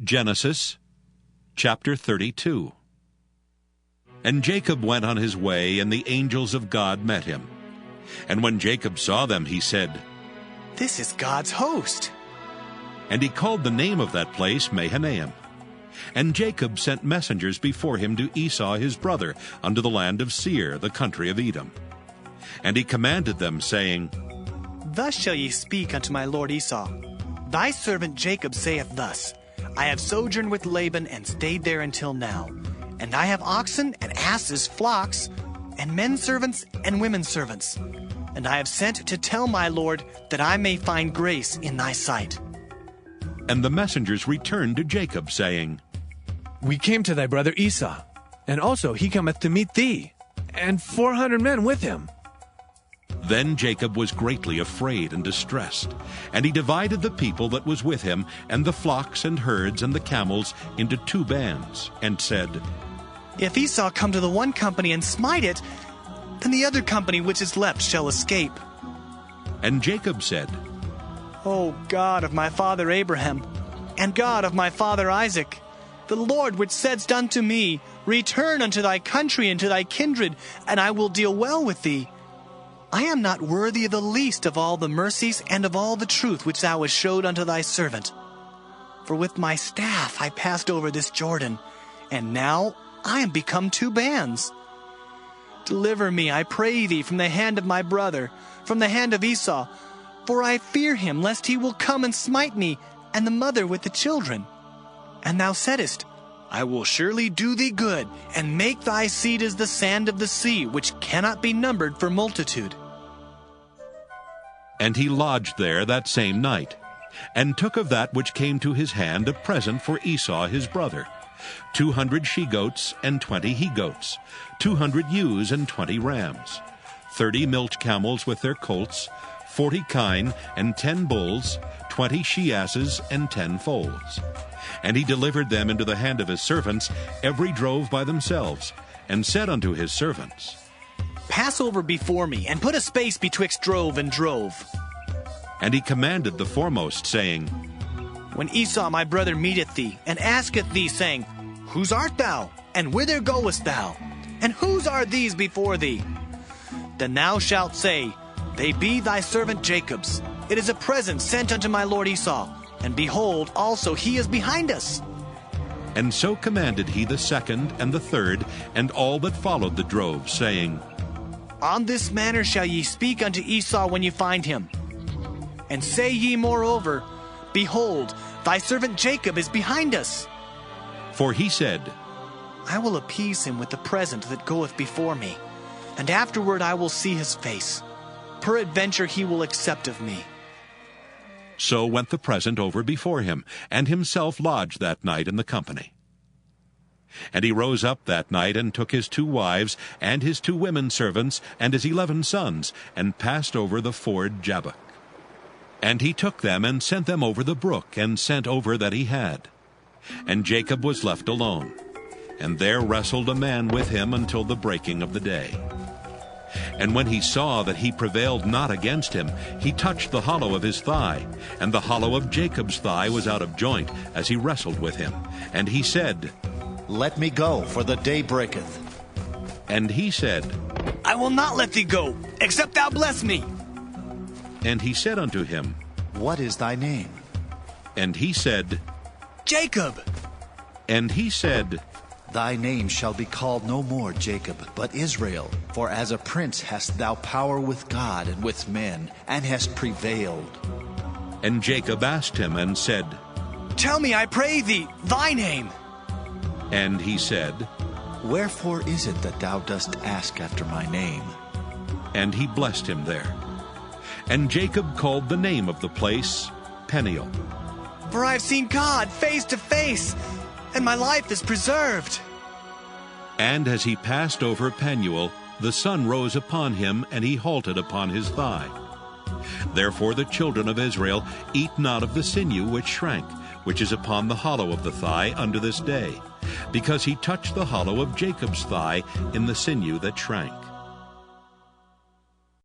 Genesis chapter 32. And Jacob went on his way, and the angels of God met him. And when Jacob saw them, he said, "This is God's host." And he called the name of that place Mahanaim. And Jacob sent messengers before him to Esau his brother unto the land of Seir, the country of Edom. And he commanded them, saying, "Thus shall ye speak unto my lord Esau. Thy servant Jacob saith thus, I have sojourned with Laban and stayed there until now. And I have oxen and asses, flocks, and men servants and women servants. And I have sent to tell my lord that I may find grace in thy sight." And the messengers returned to Jacob, saying, "We came to thy brother Esau, and also he cometh to meet thee, and 400 men with him." Then Jacob was greatly afraid and distressed, and he divided the people that was with him, and the flocks and herds and the camels, into 2 bands, and said, "If Esau come to the one company and smite it, then the other company which is left shall escape." And Jacob said, O God of my father Abraham, and God of my father Isaac, the Lord which saidst unto me, Return unto thy country and to thy kindred, and I will deal well with thee. I am not worthy of the least of all the mercies and of all the truth which thou hast showed unto thy servant. For with my staff I passed over this Jordan, and now I am become 2 bands. Deliver me, I pray thee, from the hand of my brother, from the hand of Esau, for I fear him, lest he will come and smite me, and the mother with the children. And thou saidst, I will surely do thee good, and make thy seed as the sand of the sea, which cannot be numbered for multitude." And he lodged there that same night, and took of that which came to his hand a present for Esau his brother, 200 she-goats and 20 he-goats, 200 ewes and 20 rams, 30 milch camels with their colts, 40 kine and 10 bulls, 20 she-asses and 10 foals. And he delivered them into the hand of his servants, every drove by themselves, and said unto his servants, "Pass over before me, and put a space betwixt drove and drove." And he commanded the foremost, saying, "When Esau my brother meeteth thee, and asketh thee, saying, Whose art thou? And whither goest thou? And whose are these before thee? Then thou shalt say, They be thy servant Jacob's. It is a present sent unto my lord Esau. And behold, also he is behind us." And so commanded he the second and the third, and all that followed the drove, saying, "On this manner shall ye speak unto Esau when you find him. And say ye moreover, Behold, thy servant Jacob is behind us." For he said, "I will appease him with the present that goeth before me, and afterward I will see his face. Peradventure he will accept of me." So went the present over before him, and himself lodged that night in the company. And he rose up that night, and took his 2 wives, and his 2 women servants, and his 11 sons, and passed over the ford Jabbok. And he took them, and sent them over the brook, and sent over that he had. And Jacob was left alone, and there wrestled a man with him until the breaking of the day. And when he saw that he prevailed not against him, he touched the hollow of his thigh, and the hollow of Jacob's thigh was out of joint, as he wrestled with him. And he said, "Let me go, for the day breaketh." And he said, "I will not let thee go, except thou bless me." And he said unto him, "What is thy name?" And he said, "Jacob." And he said, "Thy name shall be called no more Jacob, but Israel. For as a prince hast thou power with God and with men, and hast prevailed." And Jacob asked him and said, "Tell me, I pray thee, thy name." And he said, "Wherefore is it that thou dost ask after my name?" And he blessed him there. And Jacob called the name of the place Peniel. For I have seen God face to face, and my life is preserved. And as he passed over Penuel, the sun rose upon him, and he halted upon his thigh. Therefore the children of Israel eat not of the sinew which shrank, which is upon the hollow of the thigh unto this day, because he touched the hollow of Jacob's thigh in the sinew that shrank.